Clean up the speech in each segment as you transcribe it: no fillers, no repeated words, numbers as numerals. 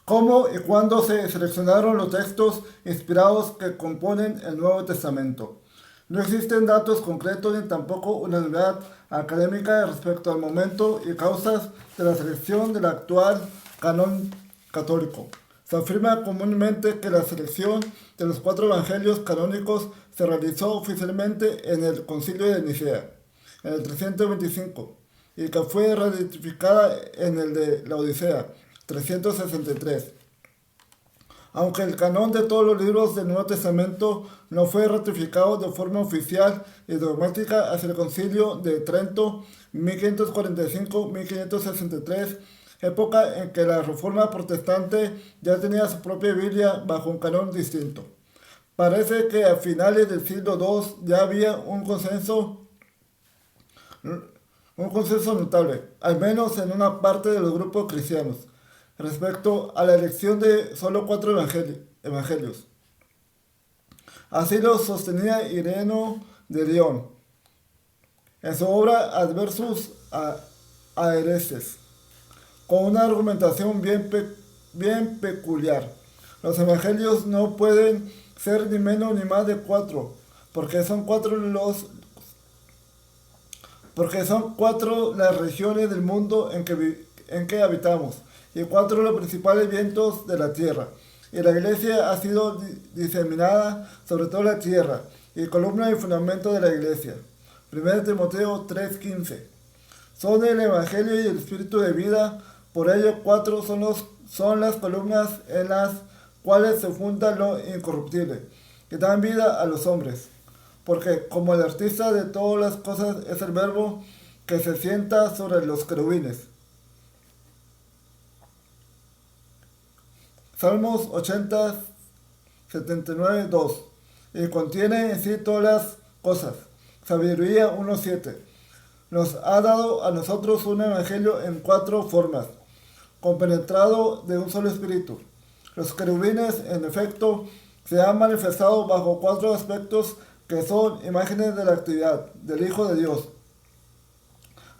¿Cómo y cuándo se seleccionaron los textos inspirados que componen el Nuevo Testamento? No existen datos concretos ni tampoco unanimidad académica respecto al momento y causas de la selección del actual canon católico. Se afirma comúnmente que la selección de los 4 evangelios canónicos se realizó oficialmente en el Concilio de Nicea, en el 325, y que fue ratificada en el de la Odisea, 363. Aunque el canon de todos los libros del Nuevo Testamento no fue ratificado de forma oficial y dogmática hasta el Concilio de Trento, 1545-1563, época en que la Reforma Protestante ya tenía su propia Biblia bajo un canon distinto. Parece que a finales del siglo II ya había un consenso notable, al menos en una parte de los grupos cristianos, respecto a la elección de solo 4 evangelios. Así lo sostenía Ireneo de León en su obra Adversus a Hereses, con una argumentación bien peculiar. Los evangelios no pueden ser ni menos ni más de 4, porque son 4 las regiones del mundo en que habitamos, y 4 los principales vientos de la tierra. Y la iglesia ha sido diseminada sobre toda la tierra, y columna y fundamento de la iglesia. 1 Timoteo 3:15. Son el evangelio y el espíritu de vida, por ello 4 son las columnas en las cuales se funda lo incorruptible, que dan vida a los hombres. Porque como el artista de todas las cosas es el verbo que se sienta sobre los querubines. Salmos 80, 79, 2. Y contiene en sí todas las cosas. Sabiduría 1:7. Nos ha dado a nosotros un evangelio en 4 formas, compenetrado de un solo espíritu. Los querubines, en efecto, se han manifestado bajo 4 aspectos que son imágenes de la actividad del Hijo de Dios.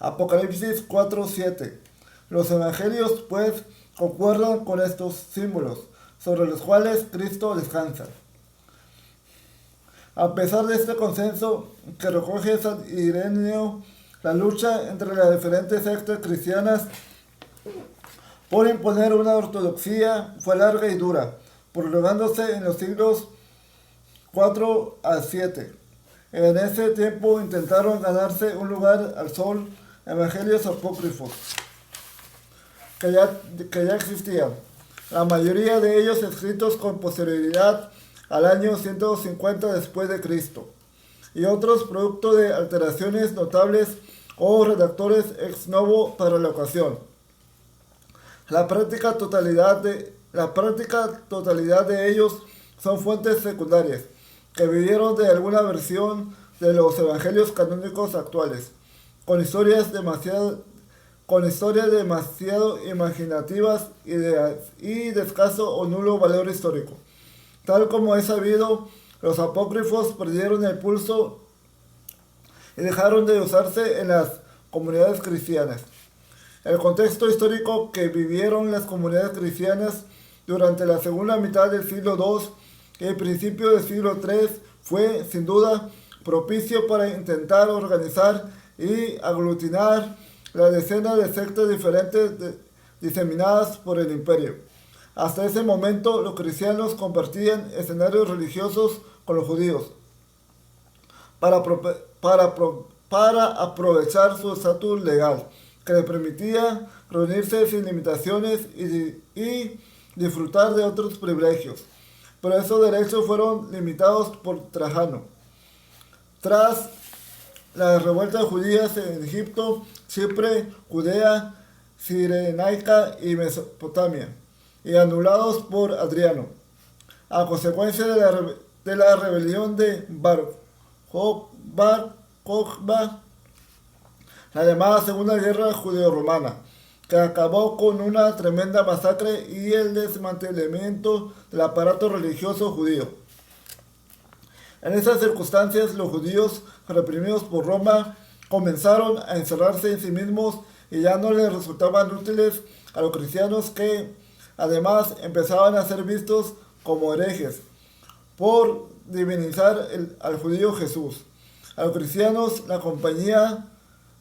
Apocalipsis 4:7. Los evangelios, pues, concuerdan con estos símbolos, sobre los cuales Cristo descansa. A pesar de este consenso que recoge San Ireneo, la lucha entre las diferentes sectas cristianas por imponer una ortodoxia fue larga y dura, prolongándose en los siglos 4 a 7. En ese tiempo intentaron ganarse un lugar al sol evangelios apócrifos que ya existían, la mayoría de ellos escritos con posterioridad al año 150 después de Cristo, y otros producto de alteraciones notables o redactores ex novo para la ocasión. La práctica totalidad de ellos son fuentes secundarias, que vivieron de alguna versión de los evangelios canónicos actuales, con historias demasiado imaginativas y de escaso o nulo valor histórico. Tal como es sabido, los apócrifos perdieron el pulso y dejaron de usarse en las comunidades cristianas. El contexto histórico que vivieron las comunidades cristianas durante la segunda mitad del siglo II y el principio del siglo III fue, sin duda, propicio para intentar organizar y aglutinar la decena de sectas diferentes diseminadas por el imperio. Hasta ese momento, los cristianos compartían escenarios religiosos con los judíos para aprovechar su estatus legal, que les permitía reunirse sin limitaciones y disfrutar de otros privilegios. Pero esos derechos fueron limitados por Trajano. Tras las revueltas judías en Egipto, Chipre, Judea, Cirenaica y Mesopotamia, y anulados por Adriano, a consecuencia de la rebelión de Bar Kokhba, la llamada Segunda Guerra Judeo-Romana, que acabó con una tremenda masacre y el desmantelamiento del aparato religioso judío. En esas circunstancias, los judíos, reprimidos por Roma, comenzaron a encerrarse en sí mismos y ya no les resultaban útiles a los cristianos que, Además, empezaban a ser vistos como herejes por divinizar al judío Jesús. A los cristianos la compañía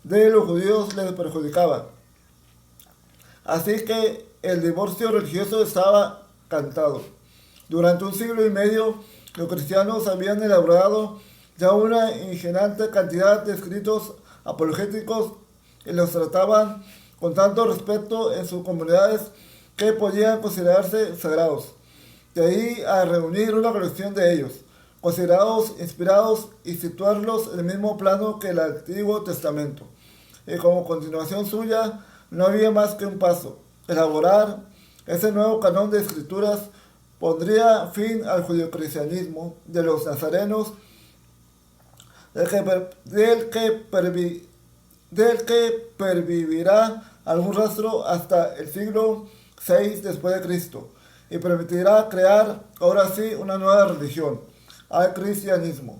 de los judíos les perjudicaba. Así que el divorcio religioso estaba cantado. Durante un siglo y medio, los cristianos habían elaborado ya una ingente cantidad de escritos apologéticos y los trataban con tanto respeto en sus comunidades que podían considerarse sagrados. De ahí a reunir una colección de ellos, considerados inspirados, y situarlos en el mismo plano que el Antiguo Testamento. Y como continuación suya, no había más que un paso: elaborar ese nuevo canon de escrituras pondría fin al judeocristianismo de los nazarenos, del que pervivirá algún rastro hasta el siglo VI después de Cristo, y permitirá crear ahora sí una nueva religión, al cristianismo.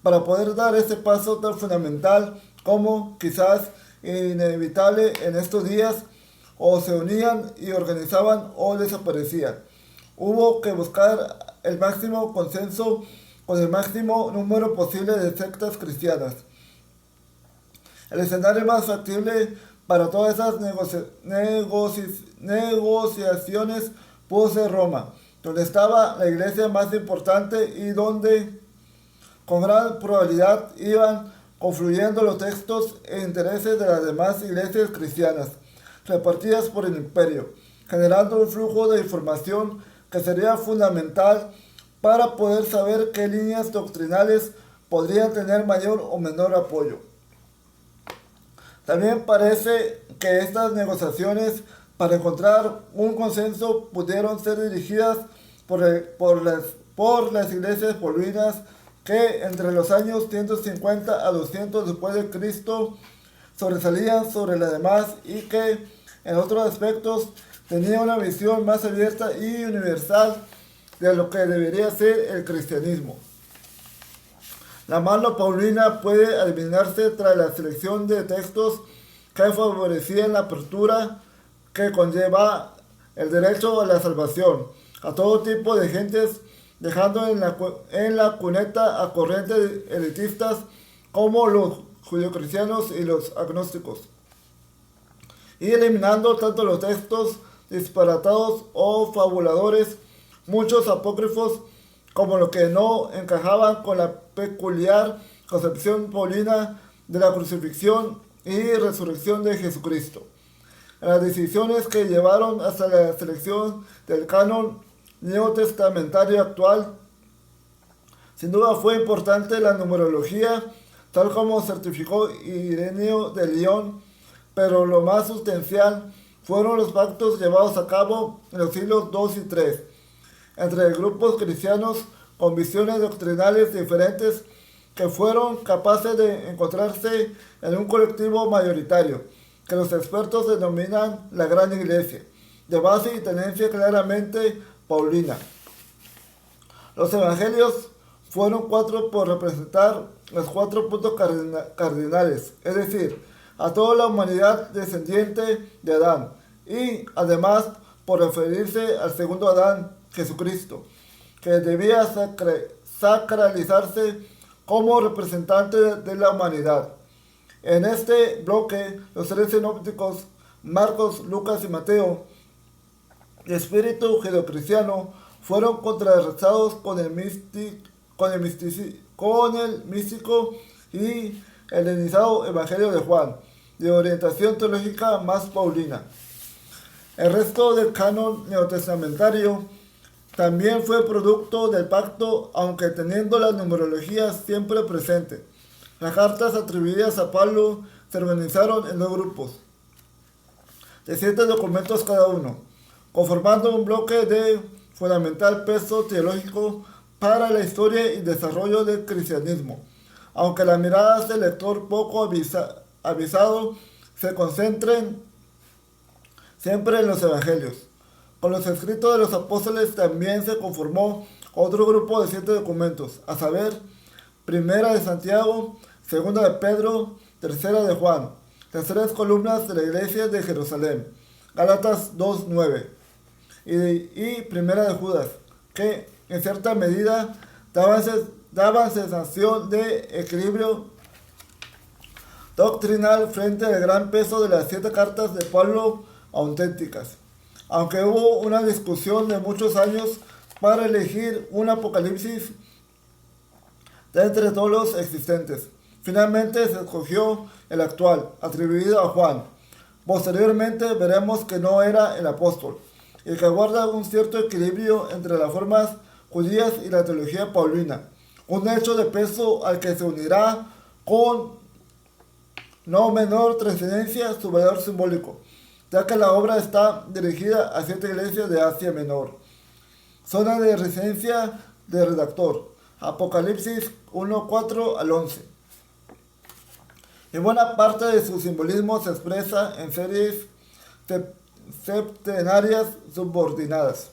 Para poder dar ese paso tan fundamental como quizás inevitable en estos días, o se unían y organizaban o desaparecían. Hubo que buscar el máximo consenso con el máximo número posible de sectas cristianas. El escenario más factible para todas esas negociaciones pudo ser Roma, donde estaba la iglesia más importante y donde con gran probabilidad iban confluyendo los textos e intereses de las demás iglesias cristianas repartidas por el imperio, generando un flujo de información que sería fundamental para poder saber qué líneas doctrinales podrían tener mayor o menor apoyo. También parece que estas negociaciones para encontrar un consenso pudieron ser dirigidas por las iglesias paulinas que entre los años 150 a 200 después de Cristo sobresalían sobre las demás y que en otros aspectos tenían una visión más abierta y universal de lo que debería ser el cristianismo. La mano paulina puede adivinarse tras la selección de textos que favorecían la apertura que conlleva el derecho a la salvación a todo tipo de gentes, dejando en la cuneta a corrientes elitistas como los judeocristianos y los agnósticos, y eliminando tanto los textos disparatados o fabuladores, muchos apócrifos, como los que no encajaban con la peculiar concepción paulina de la crucifixión y resurrección de Jesucristo. En las decisiones que llevaron hasta la selección del canon neotestamentario actual, sin duda fue importante la numerología, tal como certificó Ireneo de León, pero lo más sustancial fueron los pactos llevados a cabo en los siglos II y III, entre grupos cristianos con visiones doctrinales diferentes que fueron capaces de encontrarse en un colectivo mayoritario, que los expertos denominan la Gran Iglesia, de base y tendencia claramente paulina. Los evangelios fueron cuatro por representar los 4 puntos cardinales, es decir, a toda la humanidad descendiente de Adán, y además por referirse al segundo Adán, Jesucristo, que debía sacralizarse como representante de la humanidad. En este bloque, los 3 sinópticos, Marcos, Lucas y Mateo, de espíritu judeocristiano, fueron contrarrestados con el místico y helenizado Evangelio de Juan, de orientación teológica más paulina. El resto del canon neotestamentario también fue producto del pacto, aunque teniendo la numerología siempre presente. Las cartas atribuidas a Pablo se organizaron en 2 grupos, de 7 documentos cada uno, conformando un bloque de fundamental peso teológico para la historia y desarrollo del cristianismo, aunque las miradas del lector poco avisado se concentren siempre en los evangelios. Con los escritos de los apóstoles también se conformó otro grupo de 7 documentos, a saber, Primera de Santiago, Segunda de Pedro, Tercera de Juan, las 3 columnas de la iglesia de Jerusalén, Gálatas 2:9. y Primera de Judas, que en cierta medida daban sensación de equilibrio doctrinal frente al gran peso de las 7 cartas de Pablo auténticas. Aunque hubo una discusión de muchos años para elegir un Apocalipsis de entre todos los existentes, finalmente se escogió el actual, atribuido a Juan. Posteriormente veremos que no era el apóstol, y que guarda un cierto equilibrio entre las formas judías y la teología paulina, un hecho de peso al que se unirá con no menor trascendencia su valor simbólico, ya que la obra está dirigida a 7 iglesias de Asia Menor. Zona de residencia del redactor, Apocalipsis 1:4 al 11. Y buena parte de su simbolismo se expresa en series septenarias subordinadas.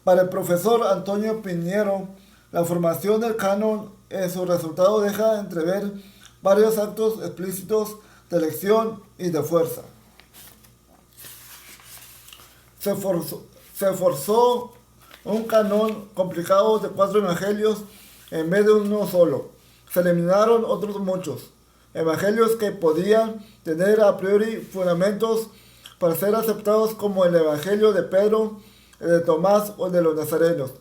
Para el profesor Antonio Piñero, la formación del canon en su resultado deja entrever varios actos explícitos de elección y de fuerza. Se forzó un canon complicado de 4 evangelios en vez de uno solo. Se eliminaron otros muchos evangelios que podían tener a priori fundamentos para ser aceptados, como el evangelio de Pedro, el de Tomás o el de los nazarenos,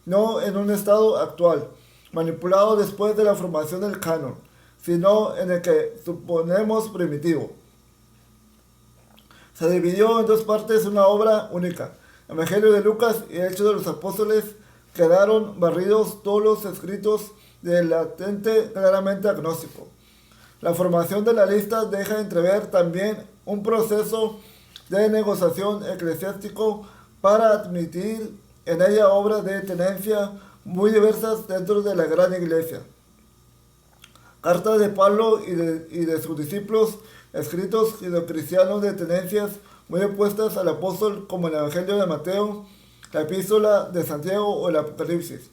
no en un estado actual, manipulado después de la formación del canon, sino en el que suponemos primitivo. Se dividió en 2 partes una obra única. El Evangelio de Lucas y el Hechos de los Apóstoles quedaron barridos todos los escritos del latente claramente agnóstico. La formación de la lista deja entrever también un proceso de negociación eclesiástico para admitir en ella obras de tenencia muy diversas dentro de la gran iglesia. Cartas de Pablo y de sus discípulos, escritos judeocristianos de tenencias muy opuestas al apóstol, como el Evangelio de Mateo, la Epístola de Santiago o el Apocalipsis.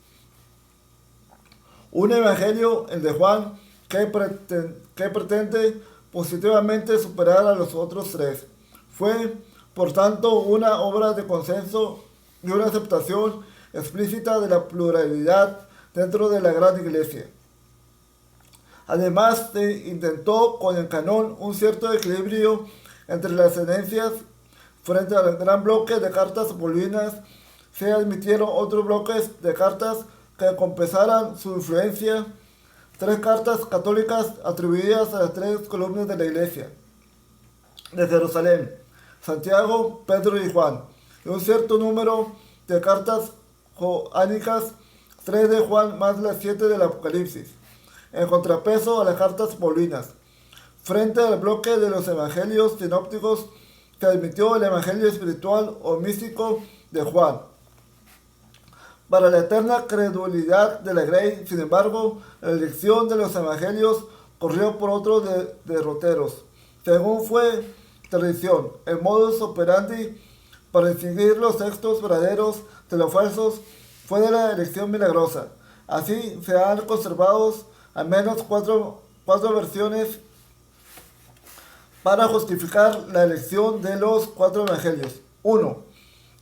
Un evangelio, el de Juan, que pretende positivamente superar a los otros 3. Fue, por tanto, una obra de consenso y una aceptación explícita de la pluralidad dentro de la gran iglesia. Además, se intentó con el canon un cierto equilibrio entre las herencias. Frente al gran bloque de cartas paulinas, se admitieron otros bloques de cartas que compensaran su influencia. 3 cartas católicas atribuidas a las 3 columnas de la iglesia de Jerusalén: Santiago, Pedro y Juan, y un cierto número de cartas joánicas, 3 de Juan más las 7 del Apocalipsis, en contrapeso a las cartas paulinas. Frente al bloque de los evangelios sinópticos, se admitió el evangelio espiritual o místico de Juan. Para la eterna credulidad de la Grey, sin embargo, la elección de los evangelios corrió por otros derroteros. Según fue tradición, el modus operandi para distinguir los textos verdaderos de los falsos fue de la elección milagrosa. Así se han conservado al menos cuatro versiones para justificar la elección de los 4 evangelios. 1.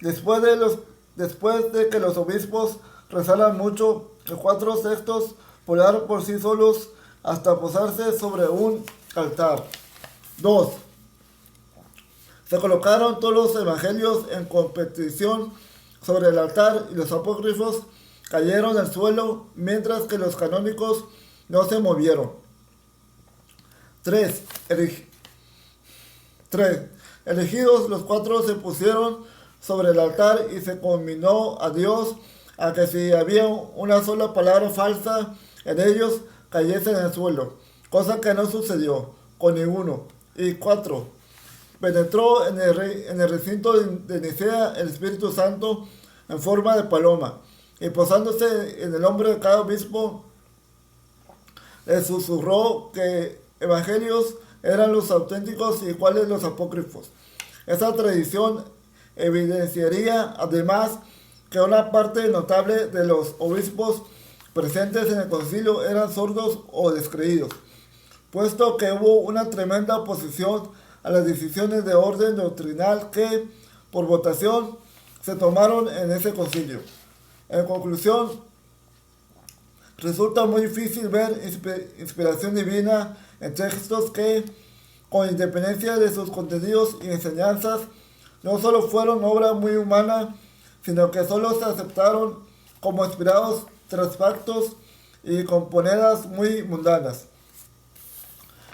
Después de que los obispos rezaran mucho, los 4 textos volaron por sí solos hasta posarse sobre un altar. 2. Se colocaron todos los evangelios en competición sobre el altar y los apócrifos cayeron al suelo, mientras que los canónicos no se movieron. 3. Elegidos, los 4 se pusieron sobre el altar y se conminó a Dios a que si había una sola palabra falsa en ellos, cayesen en el suelo, cosa que no sucedió con ninguno. Y 4. Penetró en el recinto de Nicea el Espíritu Santo en forma de paloma, y posándose en el hombro de cada obispo, le susurró que evangelios eran los auténticos y cuáles los apócrifos. Esta tradición evidenciaría además que una parte notable de los obispos presentes en el concilio eran sordos o descreídos, puesto que hubo una tremenda oposición a las decisiones de orden doctrinal que, por votación, se tomaron en ese concilio. En conclusión, resulta muy difícil ver inspiración divina en textos que, con independencia de sus contenidos y enseñanzas, no solo fueron obra muy humana, sino que solo se aceptaron como inspirados tras factos y con ponedas muy mundanas.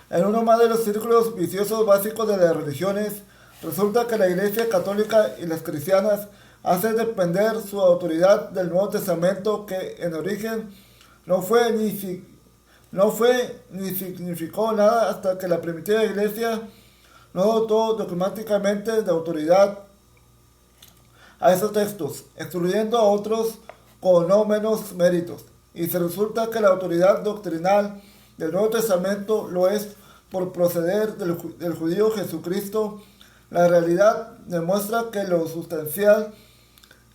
En uno más de los círculos viciosos básicos de las religiones, resulta que la Iglesia Católica y las cristianas hacen depender su autoridad del Nuevo Testamento, que en origen no fue ni significó nada hasta que la primitiva Iglesia no dotó dogmáticamente de autoridad a esos textos, excluyendo a otros con no menos méritos. Y se resulta que la autoridad doctrinal del Nuevo Testamento lo es por proceder del judío Jesucristo. La realidad demuestra que lo sustancial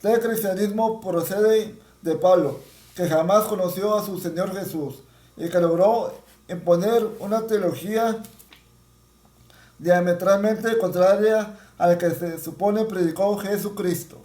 del cristianismo procede de Pablo, que jamás conoció a su Señor Jesús y que logró imponer una teología diametralmente contraria a la que se supone predicó Jesucristo.